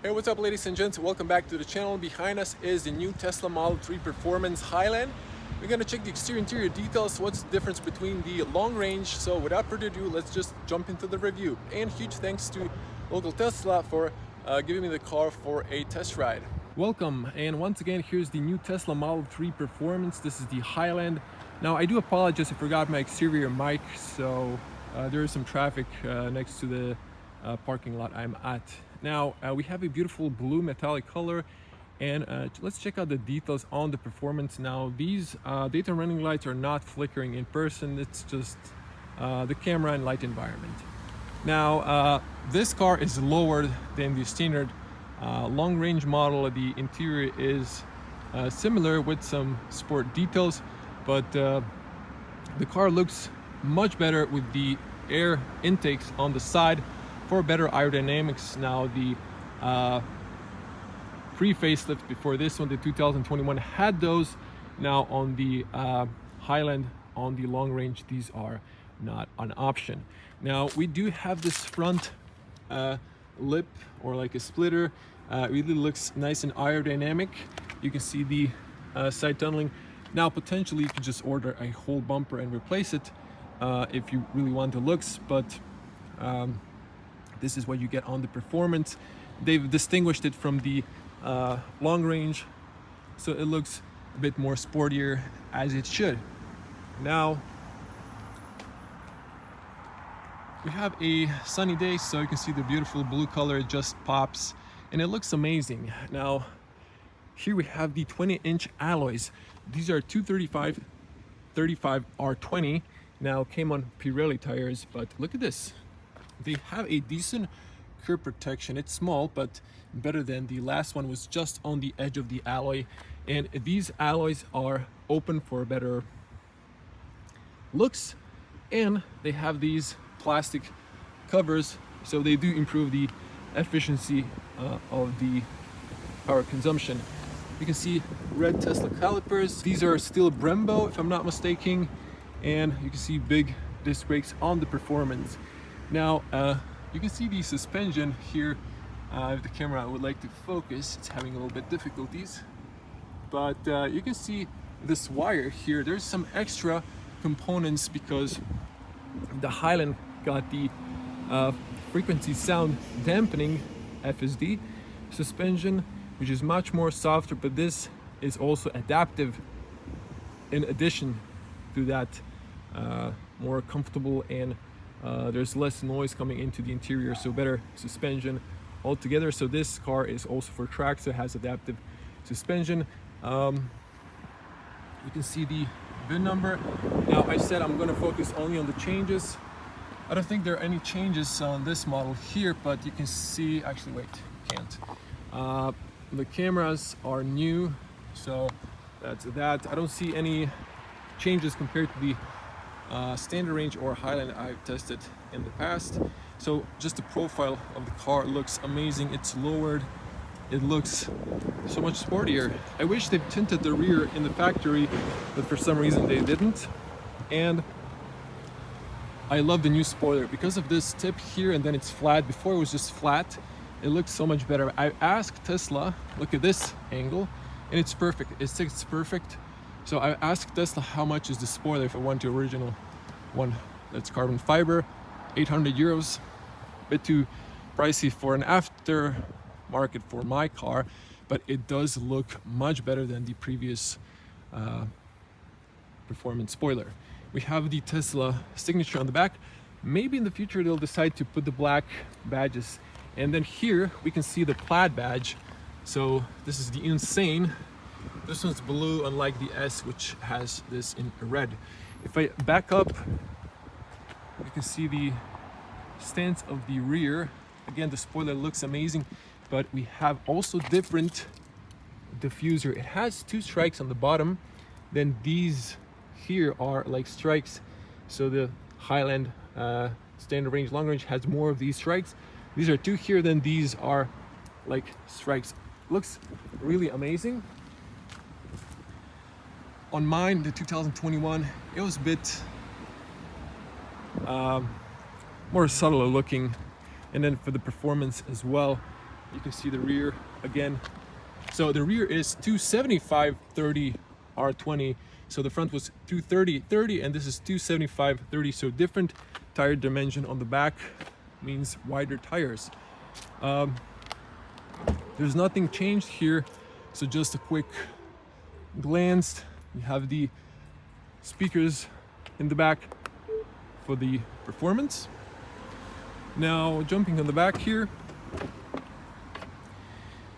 Hey, what's up ladies and gents, welcome back to the channel. Behind us is the new Tesla Model 3 Performance Highland. We're going to check the exterior interior details, what's the difference between the long range. So without further ado, let's just jump into the review. And huge thanks to local Tesla for giving me the car for a test ride. Welcome, and once again here's the new Tesla Model 3 Performance. This is the Highland. Now I do apologize, I forgot my exterior mic, so there is some traffic next to the parking lot I'm at. Now we have a beautiful blue metallic color, and let's check out the details on the performance. Now these daytime running lights are not flickering in person, it's just the camera and light environment. Now this car is lower than the standard long range model. The interior is similar with some sport details, but the car looks much better with the air intakes on the side for better aerodynamics. Now the pre-facelift before this one, the 2021, had those. Now on the Highland, on the long range, these are not an option. Now we do have this front lip, or like a splitter. It really looks nice and aerodynamic. You can see the side tunneling. Now potentially you could just order a whole bumper and replace it if you really want the looks, but this is what you get on the Performance. They've distinguished it from the long range, so it looks a bit more sportier, as it should. Now we have a sunny day, so you can see the beautiful blue color. It just pops and it looks amazing. Now here we have the 20-inch alloys. These are 235 R20. Now came on Pirelli tires, but look at this. They have a decent curb protection. It's small, but better than the last one, was just on the edge of the alloy. And these alloys are open for better looks, and they have these plastic covers, so they do improve the efficiency of the power consumption. You can see red Tesla calipers. These are still Brembo, if I'm not mistaken, and you can see big disc brakes on the Performance. Now you can see the suspension here. If the camera would like to focus, it's having a little bit difficulties, but you can see this wire here. There's some extra components because the Highland got the frequency sound dampening FSD suspension, which is much more softer, but this is also adaptive in addition to that, more comfortable, and there's less noise coming into the interior, so better suspension altogether. So this car is also for track, so it has adaptive suspension. You can see the VIN number. Now I said I'm going to focus only on the changes. I don't think there are any changes on this model here, but you can see, actually wait, can't. The cameras are new, so that's that. I don't see any changes compared to the standard range or Highland I've tested in the past. So just the profile of the car looks amazing. It's lowered, it looks so much sportier. I wish they tinted the rear in the factory, but for some reason they didn't. And I love the new spoiler because of this tip here, and then it's flat. Before it was just flat. It looks so much better. I asked Tesla, look at this angle, and it's perfect. It sits perfect. So I asked Tesla how much is the spoiler if I want the original one that's carbon fiber. 800 euros, a bit too pricey for an aftermarket for my car, but it does look much better than the previous Performance spoiler. We have the Tesla signature on the back. Maybe in the future they'll decide to put the black badges. And then here we can see the plaid badge. So this is the Insane. This one's blue, unlike the S, which has this in red. If I back up, you can see the stance of the rear. Again, the spoiler looks amazing, but we have also different diffuser. It has two strikes on the bottom, then these here are like strikes. So the Highland standard range, long range has more of these strikes. These are two here, then these are like strikes. Looks really amazing. On mine, the 2021, it was a bit more subtle looking. And then for the Performance as well, You can see the rear again. So the rear is 275/30 R20. So the front was 230/30 and this is 275/30. So different tire dimension on the back means wider tires. There's nothing changed here. So just a quick glance. You have the speakers in the back for the performance. Now jumping on the back here.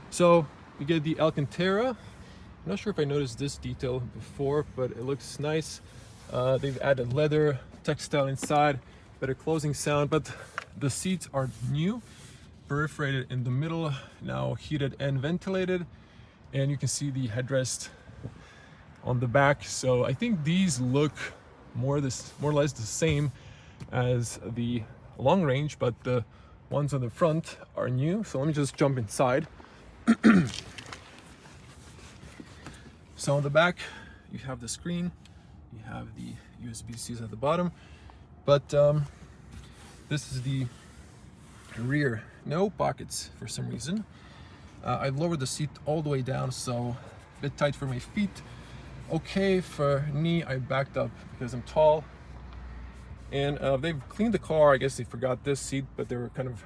So you get the Alcantara. I'm not sure if I noticed this detail before, but it looks nice. They've added leather, textile inside, better closing sound, but the seats are new, perforated in the middle, now heated and ventilated, and you can see the headrest on the back. So I think these look more or less the same as the long range, but the ones on the front are new. So let me just jump inside. So on the back you have the screen, you have the USB-Cs at the bottom, but this is the rear. No pockets for some reason. I've lowered the seat all the way down, so a bit tight for my feet. Okay for knee. I backed up because I'm tall, and they've cleaned the car. I guess they forgot this seat, but they were kind of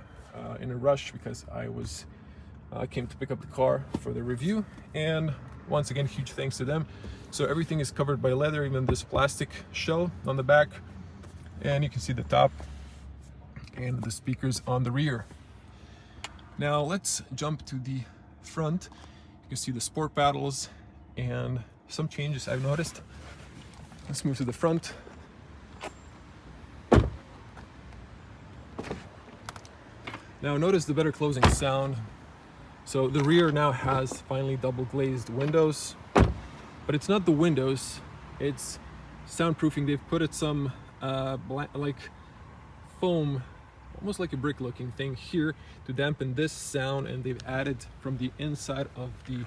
in a rush because I came to pick up the car for the review, and once again, huge thanks to them. So everything is covered by leather, even this plastic shell on the back, and you can see the top and the speakers on the rear. Now let's jump to the front. You can see the sport paddles and some changes I've noticed. Let's move to the front. Now notice the better closing sound. So the rear now has finally double glazed windows, but it's not the windows, it's soundproofing. They've put it some like foam, almost like a brick looking thing here to dampen this sound, and they've added from the inside of the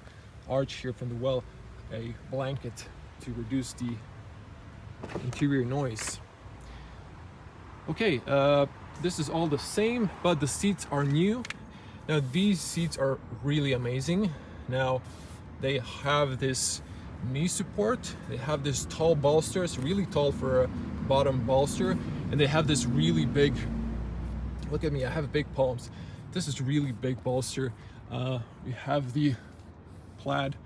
arch here from the well a blanket to reduce the interior noise. Okay, this is all the same, but the seats are new. Now these seats are really amazing. Now they have this knee support, they have this tall bolster, it's really tall for a bottom bolster, and they have this really big, look at me, I have big palms. This is really big bolster. We have the plaid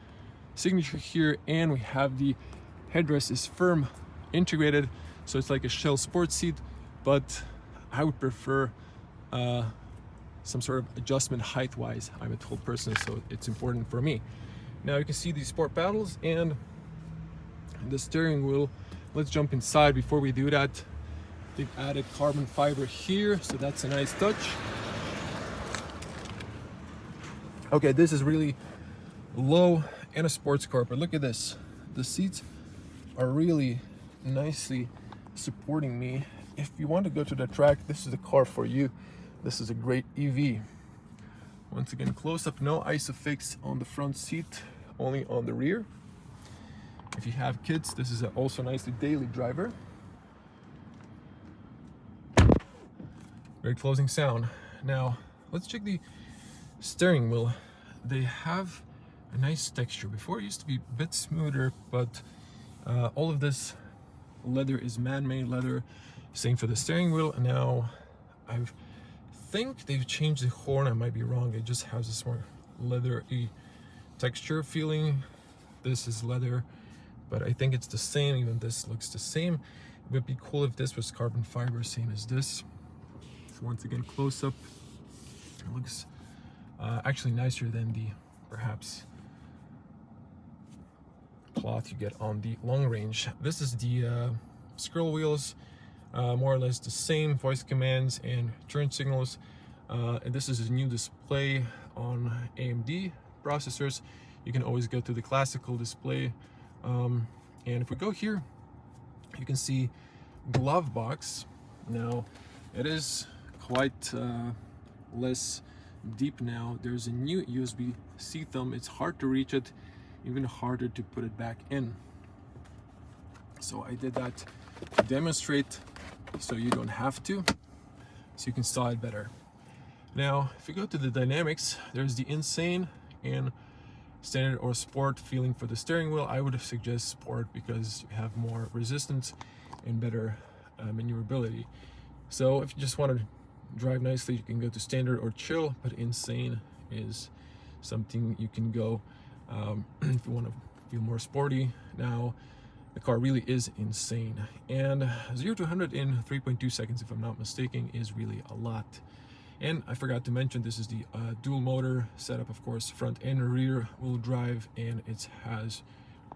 signature here, and we have the headrest is firm integrated, so it's like a Shell sports seat, but I would prefer some sort of adjustment height wise. I'm a tall person, so it's important for me. Now you can see these sport paddles and the steering wheel. Let's jump inside. Before we do that, they've added carbon fiber here, so that's a nice touch. Okay, this is really low in a sports car, but look at this. The seats are really nicely supporting me. If you want to go to the track, this is the car for you. This is a great EV. Once again, close up, no ISOFIX on the front seat, only on the rear. If you have kids, this is also nicely daily driver. Great closing sound. Now, let's check the steering wheel. They have a nice texture. Before it used to be a bit smoother, but all of this leather is man-made leather. Same for the steering wheel. Now, I think they've changed the horn. I might be wrong. It just has this more leathery texture feeling. This is leather, but I think it's the same. Even this looks the same. It would be cool if this was carbon fiber, same as this. So once again, close up. It looks actually nicer than the perhaps cloth you get on the long range. This is the scroll wheels, more or less the same, voice commands and turn signals. And this is a new display on AMD processors. You can always go to the classical display. And if we go here, you can see glove box. Now it is quite less deep now. There's a new USB-C thumb. It's hard to reach it, even harder to put it back in. So I did that to demonstrate, so you don't have to, so you can saw it better. Now, if you go to the dynamics, there's the insane and standard or sport feeling for the steering wheel. I would suggest sport because you have more resistance and better maneuverability. So if you just want to drive nicely, you can go to standard or chill, but insane is something you can go if you want to feel more sporty. Now, the car really is insane, and 0 to 100 in 3.2 seconds, if I'm not mistaken, is really a lot. And I forgot to mention, this is the dual motor setup, of course, front and rear wheel drive, and it has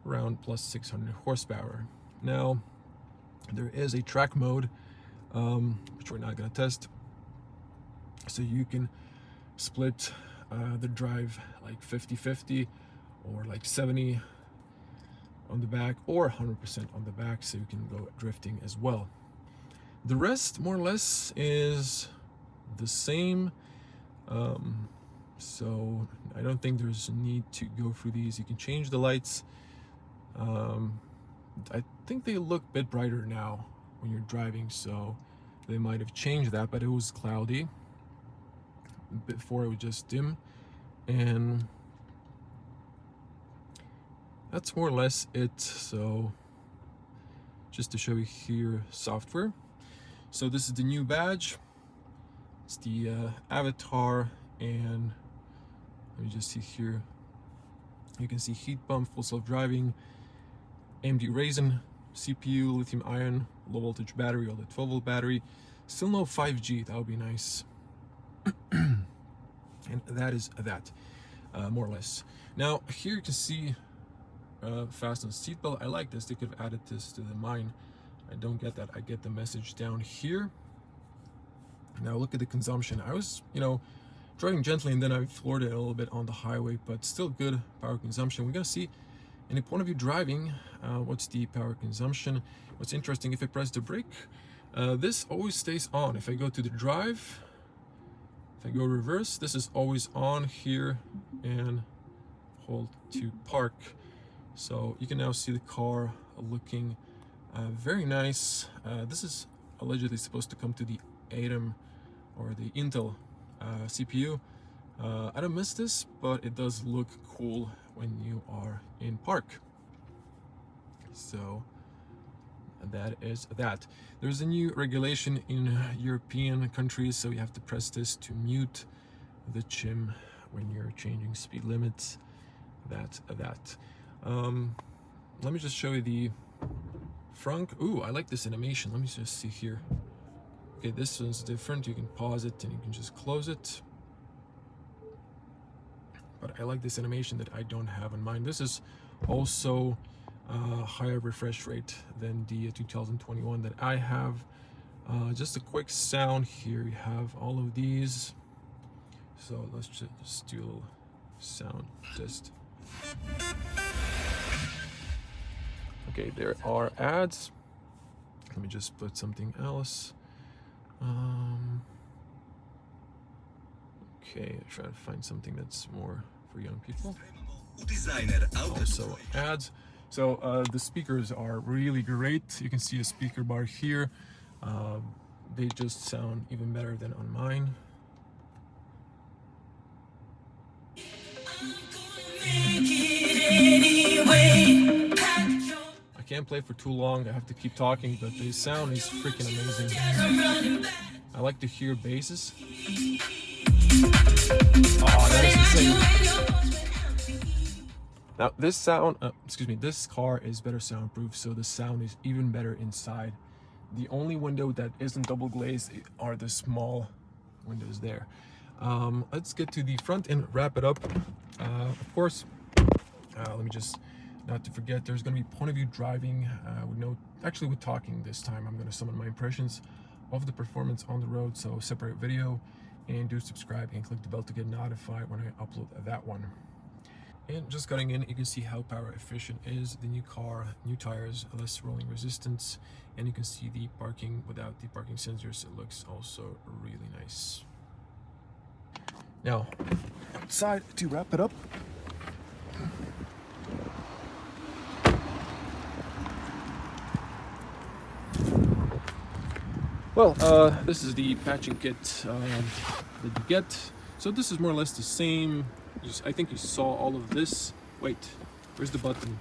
around plus 600 horsepower. Now, there is a track mode, which we're not going to test. So you can split the drive like 50-50 or like 70 on the back or 100% on the back, so you can go drifting as well. The rest, more or less, is the same. So I don't think there's a need to go through these. You can change the lights. I think they look a bit brighter now when you're driving, so they might have changed that, but it was cloudy. Before it was just dim, and that's more or less it. So just to show you here software, so this is the new badge. It's the avatar, and let me just see here, you can see heat pump, full self-driving, AMD Ryzen CPU, lithium ion, low voltage battery, or the 12-volt battery. Still no 5G, that would be nice. And that is that, more or less. Now here you can see fasten seatbelt. I like this. They could have added this to the mine. I don't get that. I get the message down here. Now look at the consumption. I was, driving gently, and then I floored it a little bit on the highway, but still good power consumption. We're gonna see in the point of view driving what's the power consumption. What's interesting, if I press the brake, this always stays on. If I go to the drive, if I go reverse, this is always on here, and hold to park. So you can now see the car looking very nice. This is allegedly supposed to come to the Atom or the Intel CPU. I don't miss this, but it does look cool when you are in park. So that is that. There's a new regulation in European countries, so you have to press this to mute the chim when you're changing speed limits. That. Let me just show you the front. Ooh, I like this animation. Let me just see here. Okay, this one's different. You can pause it and you can just close it. But I like this animation that I don't have in mind. This is also higher refresh rate than the 2021 that I have. Just a quick sound here. You have all of these. So let's just do a little sound test. Okay, there are ads. Let me just put something else. Okay, try to find something that's more for young people. Also ads. So the speakers are really great. You can see a speaker bar here. They just sound even better than on mine. I can't play for too long. I have to keep talking, but the sound is freaking amazing. I like to hear basses. Oh, that is insane. Now this sound, this car is better soundproof, so the sound is even better inside. The only window that isn't double glazed are the small windows there. Let's get to the front and wrap it up. Of course, let me just, not to forget, there's going to be point of view driving with talking this time. I'm going to summon my impressions of the performance on the road, so separate video, and do subscribe and click the bell to get notified when I upload that one. And just cutting in, you can see how power efficient is the new car, new tires, less rolling resistance, and you can see the parking without the parking sensors. It looks also really nice. Now, outside to wrap it up. Well, this is the patching kit that you get. So this is more or less the same. I think you saw all of this. Wait, where's the button?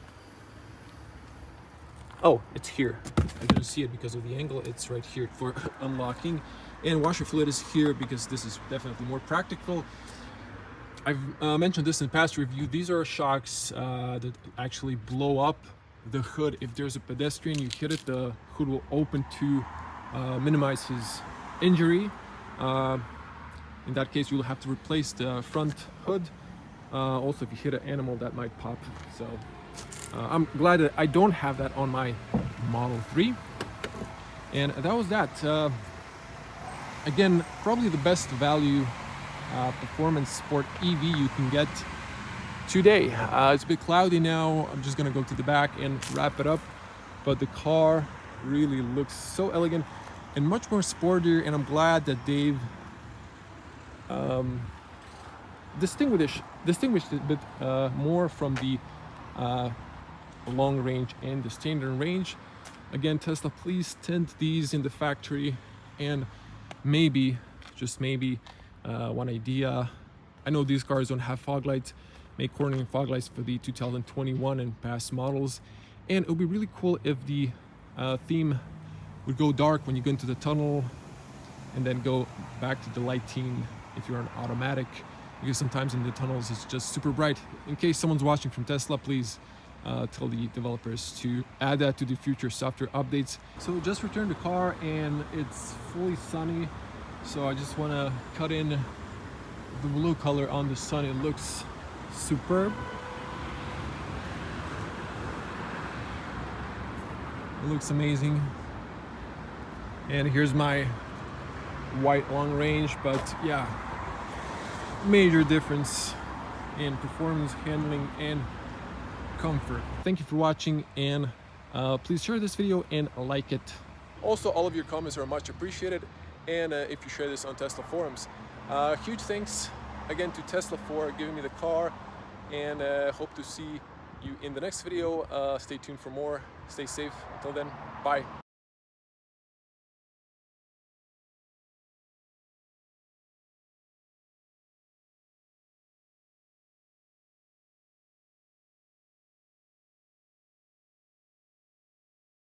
Oh, it's here. I didn't see it because of the angle. It's right here for unlocking. And washer fluid is here because this is definitely more practical. I've mentioned this in past review. These are shocks that actually blow up the hood. If there's a pedestrian, you hit it, the hood will open to minimize his injury. In that case, you'll have to replace the front hood. Also, if you hit an animal, that might pop. So I'm glad that I don't have that on my Model 3. And that was that. Again, probably the best value performance sport EV you can get today. It's a bit cloudy now. I'm just gonna go to the back and wrap it up. But the car really looks so elegant and much more sportier, and I'm glad that they've distinguished it a bit more from the long range and the standard range. Again, Tesla, please tint these in the factory, and maybe, just maybe, one idea. I know these cars don't have fog lights. Make cornering fog lights for the 2021 and past models, and it would be really cool if the theme would go dark when you go into the tunnel, and then go back to the lighting if you're on automatic, because sometimes in the tunnels it's just super bright. In case someone's watching from Tesla, please tell the developers to add that to the future software updates. So just returned the car and it's fully sunny, so I just want to cut in the blue color on the sun. It looks superb. It looks amazing. And here's my white long range, but yeah, major difference in performance, handling, and comfort. Thank you for watching, and please share this video and like it. Also, all of your comments are much appreciated, and if you share this on Tesla forums. Huge thanks again to Tesla for giving me the car, and hope to see you in the next video. Stay tuned for more. Stay safe. Until then, bye.